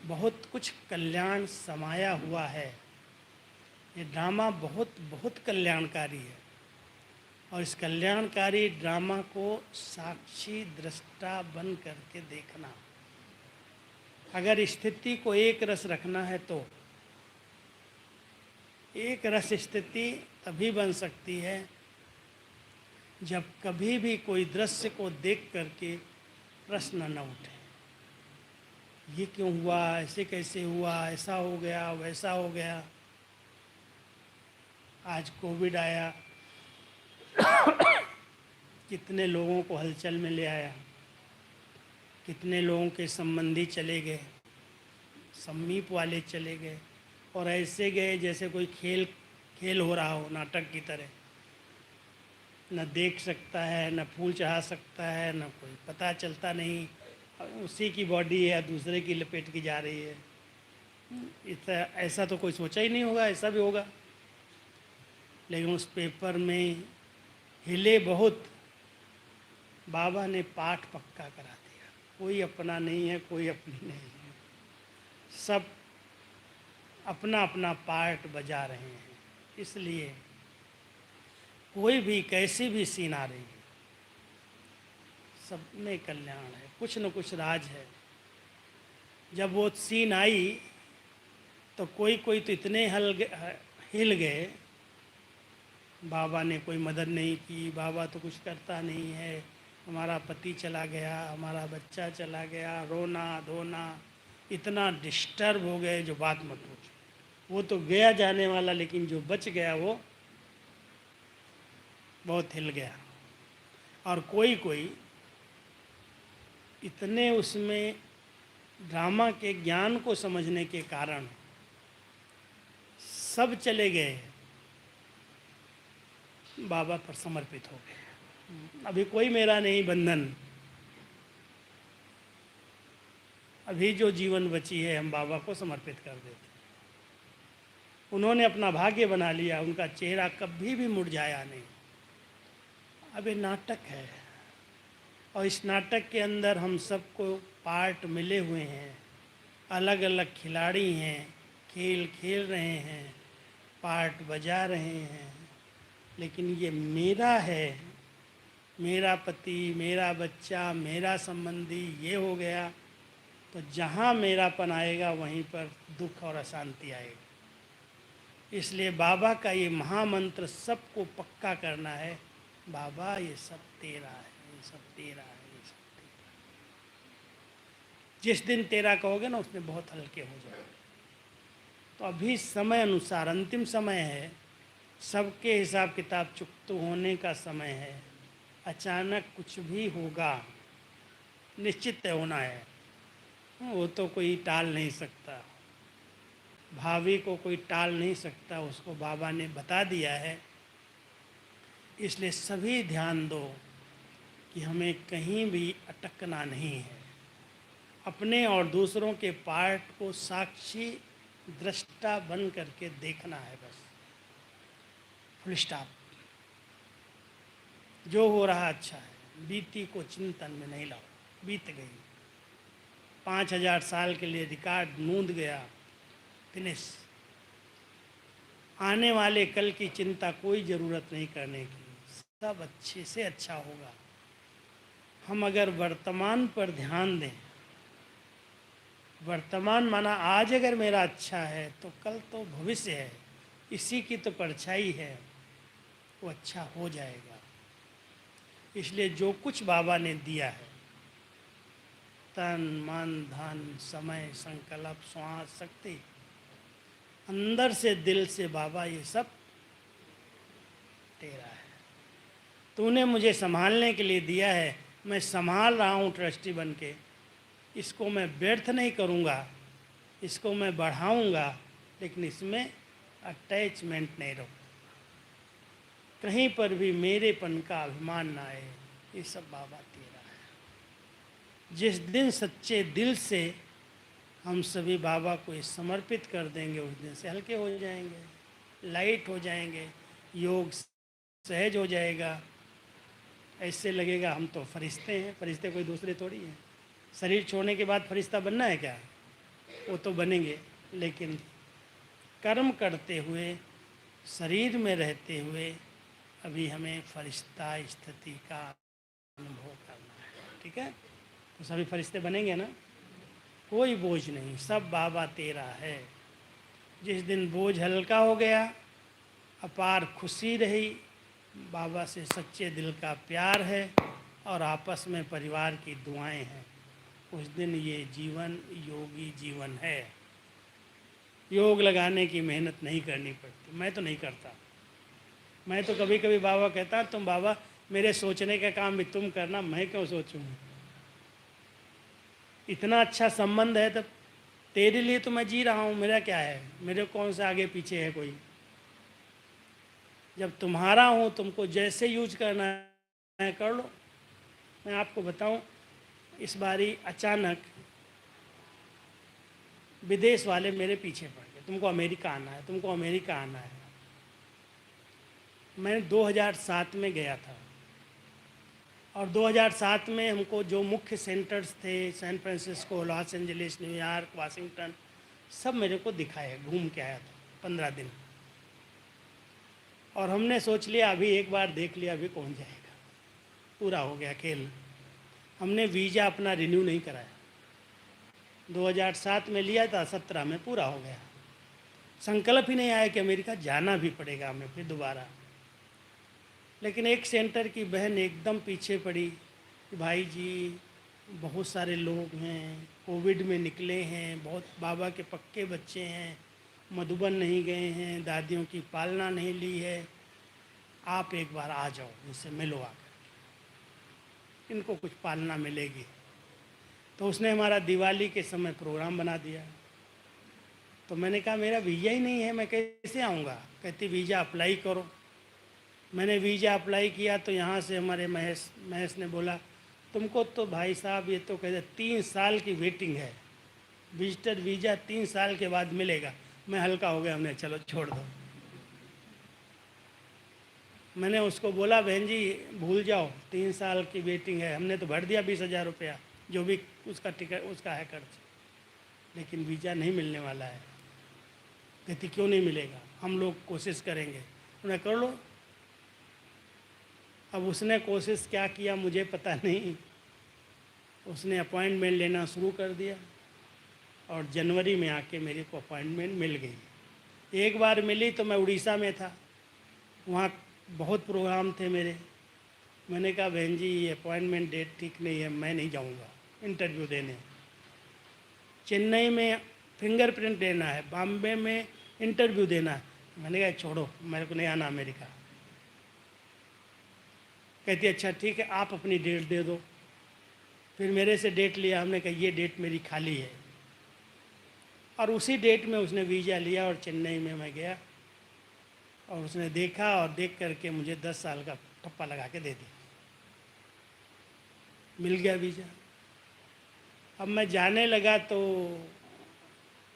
बहुत कुछ कल्याण समाया हुआ है। ये ड्रामा बहुत बहुत कल्याणकारी है, और इस कल्याणकारी ड्रामा को साक्षी दृष्टा बन करके देखना। अगर स्थिति को एक रस रखना है तो एक रस स्थिति तभी बन सकती है जब कभी भी कोई दृश्य को देख करके प्रश्न न उठे, ये क्यों हुआ, ऐसे कैसे हुआ, ऐसा हो गया, वैसा हो गया। आज कोविड आया, कितने लोगों को हलचल में ले आया, कितने लोगों के संबंधी चले गए, समीप वाले चले गए, और ऐसे गए जैसे कोई खेल हो रहा हो, नाटक की तरह। न देख सकता है, न फूल चढ़ा सकता है, न कोई पता चलता नहीं, उसी की बॉडी है दूसरे की लपेट की जा रही है। ऐसा तो कोई सोचा ही नहीं होगा ऐसा भी होगा। लेकिन उस पेपर में हिले बहुत, बाबा ने पाठ पक्का करा दिया, कोई अपना नहीं है, कोई अपनी नहीं है, सब अपना अपना पार्ट बजा रहे हैं। इसलिए कोई भी कैसी भी सीन आ रही है, सब में कल्याण है, कुछ न कुछ राज है। जब वो सीन आई तो कोई कोई तो इतने हिल गए, बाबा ने कोई मदद नहीं की, बाबा तो कुछ करता नहीं है, हमारा पति चला गया, हमारा बच्चा चला गया, रोना धोना, इतना डिस्टर्ब हो गए जो बात मत पूछो। वो तो गया जाने वाला, लेकिन जो बच गया वो बहुत हिल गया। और कोई कोई इतने उसमें ड्रामा के ज्ञान को समझने के कारण सब चले गए, बाबा पर समर्पित हो गए। अभी कोई मेरा नहीं बंधन, अभी जो जीवन बची है हम बाबा को समर्पित कर देते। उन्होंने अपना भाग्य बना लिया, उनका चेहरा कभी भी मुरझाया नहीं। अब ये नाटक है, और इस नाटक के अंदर हम सबको पार्ट मिले हुए हैं, अलग अलग खिलाड़ी हैं, खेल खेल रहे हैं, पार्ट बजा रहे हैं। लेकिन ये मेरा है, मेरा पति, मेरा बच्चा, मेरा संबंधी, ये हो गया तो जहाँ मेरापन आएगा वहीं पर दुख और अशांति आएगी। इसलिए बाबा का ये महामंत्र सबको पक्का करना है, बाबा ये सब तेरा है, ये सब तेरा है, ये सब तेरा। जिस दिन तेरा कहोगे ना, उसमें बहुत हल्के हो जाओगे। तो अभी समय अनुसार अंतिम समय है, सबके हिसाब किताब चुकता होने का समय है। अचानक कुछ भी होगा, निश्चित तय होना है, वो तो कोई टाल नहीं सकता, भावी को कोई टाल नहीं सकता, उसको बाबा ने बता दिया है। इसलिए सभी ध्यान दो कि हमें कहीं भी अटकना नहीं है, अपने और दूसरों के पार्ट को साक्षी दृष्टा बन करके देखना है, बस फुल स्टॉप। जो हो रहा अच्छा है, बीती को चिंतन में नहीं लाओ, बीत गई, 5000 साल के लिए रिकॉर्ड नूंद गया, फिनिश। आने वाले कल की चिंता कोई ज़रूरत नहीं करने की, सब अच्छे से अच्छा होगा। हम अगर वर्तमान पर ध्यान दें, वर्तमान माना आज अगर मेरा अच्छा है तो कल तो भविष्य है, इसी की तो परछाई है, वो अच्छा हो जाएगा। इसलिए जो कुछ बाबा ने दिया है, तन मन धन समय संकल्प श्वास शक्ति, अंदर से दिल से बाबा ये सब तेरा है, तूने मुझे संभालने के लिए दिया है, मैं संभाल रहा हूँ ट्रस्टी बन के, इसको मैं व्यर्थ नहीं करूँगा, इसको मैं बढ़ाऊँगा, लेकिन इसमें अटैचमेंट नहीं रखूँ, कहीं पर भी मेरेपन का अभिमान ना आए। ये सब बाबा तेरा है। जिस दिन सच्चे दिल से हम सभी बाबा को ये समर्पित कर देंगे, उस दिन से हल्के हो जाएंगे, लाइट हो जाएंगे, योग सहज हो जाएगा। ऐसे लगेगा हम तो फरिश्ते हैं, फरिश्ते कोई दूसरे थोड़ी हैं। शरीर छोड़ने के बाद फरिश्ता बनना है क्या? वो तो बनेंगे, लेकिन कर्म करते हुए, शरीर में रहते हुए अभी हमें फरिश्ता स्थिति का अनुभव करना है। ठीक है, तो सभी फरिश्ते बनेंगे ना, कोई बोझ नहीं, सब बाबा तेरा है। जिस दिन बोझ हल्का हो गया, अपार खुशी रही, बाबा से सच्चे दिल का प्यार है और आपस में परिवार की दुआएं हैं, उस दिन ये जीवन योगी जीवन है। योग लगाने की मेहनत नहीं करनी पड़ती, मैं तो नहीं करता। मैं तो कभी कभी बाबा कहता, तुम बाबा मेरे सोचने का काम भी तुम करना, मैं क्यों सोचूं? इतना अच्छा संबंध है, तब तेरे लिए तो मैं जी रहा हूँ, मेरा क्या है, मेरे कौन सा आगे पीछे है कोई? जब तुम्हारा हूँ, तुमको जैसे यूज करना है कर लो। मैं आपको बताऊँ, इस बारी अचानक विदेश वाले मेरे पीछे पड़ गए, तुमको अमेरिका आना है, तुमको अमेरिका आना है। मैं 2007 में गया था, और 2007 में हमको जो मुख्य सेंटर्स थे, San Francisco, Los Angeles, New York, Washington, सब मेरे को दिखाए, घूम के आया था 15 दिन। और हमने सोच लिया अभी एक बार देख लिया, अभी कौन जाएगा, पूरा हो गया खेल। हमने वीज़ा अपना रिन्यू नहीं कराया, 2007 में लिया था, 17 में पूरा हो गया। संकल्प ही नहीं आया कि अमेरिका जाना भी पड़ेगा हमें फिर दोबारा। लेकिन एक सेंटर की बहन एकदम पीछे पड़ी कि भाई जी बहुत सारे लोग हैं, कोविड में निकले हैं, बहुत बाबा के पक्के बच्चे हैं, मधुबन नहीं गए हैं, दादियों की पालना नहीं ली है, आप एक बार आ जाओ, इनसे मिलो आकर, इनको कुछ पालना मिलेगी। तो उसने हमारा दिवाली के समय प्रोग्राम बना दिया। तो मैंने कहा मेरा वीज़ा ही नहीं है, मैं कैसे आऊँगा? कहती वीज़ा अप्लाई करो। मैंने वीज़ा अप्लाई किया, तो यहाँ से हमारे महेश ने बोला, तुमको तो भाई साहब ये तो कहते 3 साल की वेटिंग है, विजिटर वीज़ा 3 साल के बाद मिलेगा। मैं हल्का हो गया, हमने चलो छोड़ दो। मैंने उसको बोला बहन जी भूल जाओ, 3 साल की वेटिंग है, हमने तो भर दिया 20,000 रुपया, जो भी उसका टिकट उसका है खर्च, लेकिन वीज़ा नहीं मिलने वाला है। कहती क्यों नहीं मिलेगा, हम लोग कोशिश करेंगे। उन्हें कर लो। अब उसने कोशिश क्या किया मुझे पता नहीं, उसने अपॉइंटमेंट लेना शुरू कर दिया, और जनवरी में आके मेरे को अपॉइंटमेंट मिल गई। एक बार मिली तो मैं उड़ीसा में था, वहाँ बहुत प्रोग्राम थे मेरे। मैंने कहा बहन जी ये अपॉइंटमेंट डेट ठीक नहीं है, मैं नहीं जाऊँगा इंटरव्यू देने। चेन्नई में फिंगरप्रिंट देना है, बॉम्बे में इंटरव्यू देना है। मैंने कहा छोड़ो, मेरे को नहीं आना अमेरिका। कहती अच्छा ठीक है, आप अपनी डेट दे दो। फिर मेरे से डेट लिया, हमने कहा ये डेट मेरी खाली है, और उसी डेट में उसने वीज़ा लिया और चेन्नई में मैं गया, और उसने देखा और देख करके मुझे 10 साल का ठप्पा लगा के दे दिया, मिल गया वीज़ा। अब मैं जाने लगा तो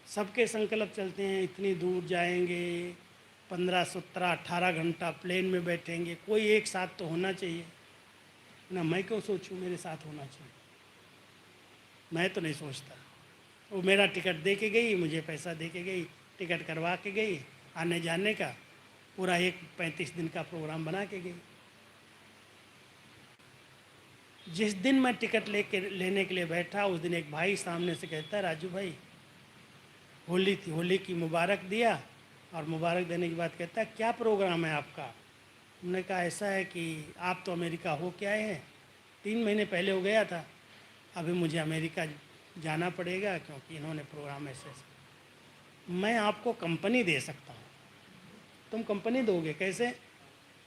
सबके संकल्प चलते हैं, इतनी दूर जाएंगे, 15, 17, 18 घंटा प्लेन में बैठेंगे, कोई एक साथ तो होना चाहिए ना। मैं क्यों सोचूं मेरे साथ होना चाहिए, मैं तो नहीं सोचता। वो मेरा टिकट दे के गई, मुझे पैसा दे के गई, टिकट करवा के गई, आने जाने का पूरा एक 35 दिन का प्रोग्राम बना के गई। जिस दिन मैं टिकट लेने के लिए बैठा, उस दिन एक भाई सामने से कहता, राजू भाई होली थी, होली की मुबारक दिया, और मुबारक देने के बाद कहता क्या प्रोग्राम है आपका? हमने कहा ऐसा है कि आप तो अमेरिका हो के आए हैं, 3 महीने पहले हो गया था, अभी मुझे अमेरिका जाना पड़ेगा क्योंकि इन्होंने प्रोग्राम ऐसे ऐसे। मैं आपको कंपनी दे सकता हूँ। तुम कंपनी दोगे? कैसे?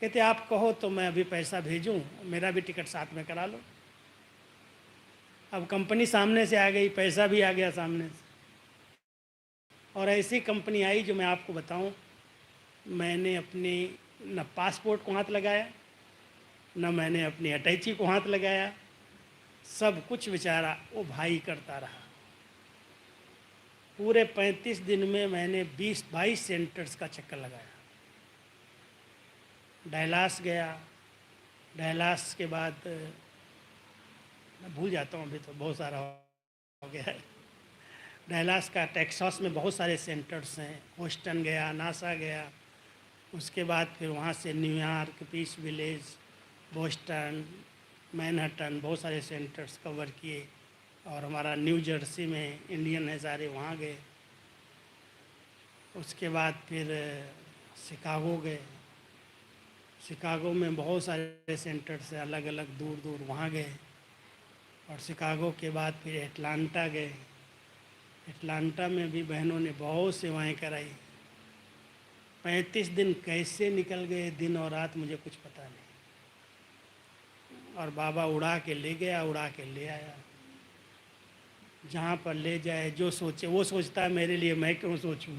कहते आप कहो तो मैं अभी पैसा भेजूँ, मेरा भी टिकट साथ में करा लो। अब कंपनी सामने से आ गई, पैसा भी आ गया सामने से। और ऐसी कंपनी आई जो मैं आपको बताऊं, मैंने अपनी न पासपोर्ट को हाथ लगाया, न मैंने अपनी अटैची को हाथ लगाया, सब कुछ बेचारा वो भाई करता रहा। पूरे 35 दिन में मैंने 20-22 सेंटर्स का चक्कर लगाया। डैलास गया, डैलास के बाद मैं भूल जाता हूँ, अभी तो बहुत सारा हो गया है। डैलास का टेक्सास में बहुत सारे सेंटर्स हैं, ह्यूस्टन गया, नासा गया, उसके बाद फिर वहाँ से New York, Peace Village, Boston, Manhattan, बहुत सारे सेंटर्स कवर किए। और हमारा न्यू जर्सी में इंडियन है सारे, वहाँ गए। उसके बाद फिर शिकागो गए, शिकागो में बहुत सारे सेंटर्स हैं अलग अलग, दूर दूर, वहाँ गए। और शिकागो के बाद फिर एटलांटा गए, एटलांटा में भी बहनों ने बहुत सेवाएं कराई। 35 दिन कैसे निकल गए, दिन और रात, मुझे कुछ पता नहीं। और बाबा उड़ा के ले गया, उड़ा के ले आया। जहाँ पर ले जाए, जो सोचे वो सोचता है मेरे लिए, मैं क्यों सोचूं।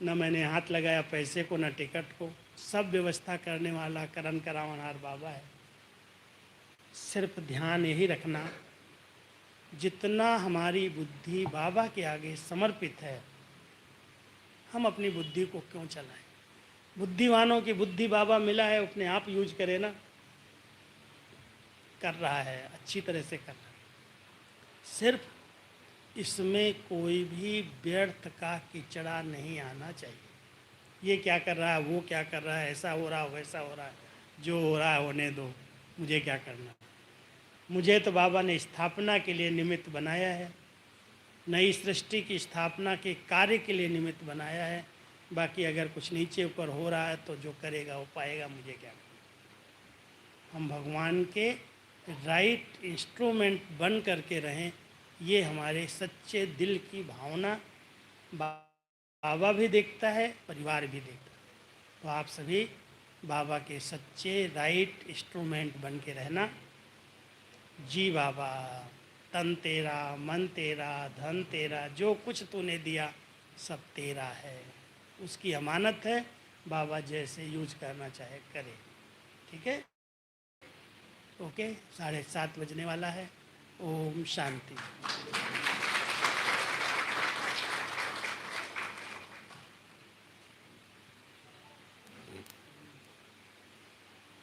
न मैंने हाथ लगाया पैसे को, न टिकट को, सब व्यवस्था करने वाला करन करावनहार बाबा है। सिर्फ ध्यान यही रखना, जितना हमारी बुद्धि बाबा के आगे समर्पित है, हम अपनी बुद्धि को क्यों चलाएं। बुद्धिवानों की बुद्धि बाबा मिला है, अपने आप यूज करे ना। कर रहा है, अच्छी तरह से कर रहा है। सिर्फ इसमें कोई भी व्यर्थ का कीचड़ा नहीं आना चाहिए। ये क्या कर रहा है, वो क्या कर रहा है, ऐसा हो रहा है, वैसा हो रहा है, जो हो रहा है होने दो, मुझे क्या करना। मुझे तो बाबा ने स्थापना के लिए निमित्त बनाया है, नई सृष्टि की स्थापना के कार्य के लिए निमित्त बनाया है। बाकी अगर कुछ नीचे ऊपर हो रहा है तो जो करेगा वो पाएगा, मुझे क्या करना। हम भगवान के राइट इंस्ट्रूमेंट बन करके रहें, ये हमारे सच्चे दिल की भावना बाबा भी देखता है, परिवार भी देखता है। तो आप सभी बाबा के सच्चे राइट इंस्ट्रूमेंट बन के रहना। जी बाबा, तन तेरा, मन तेरा, धन तेरा, जो कुछ तूने दिया सब तेरा है, उसकी अमानत है। बाबा जैसे यूज करना चाहे करे। ठीक है, ओके। 7:30 बजने वाला है। ओम शांति।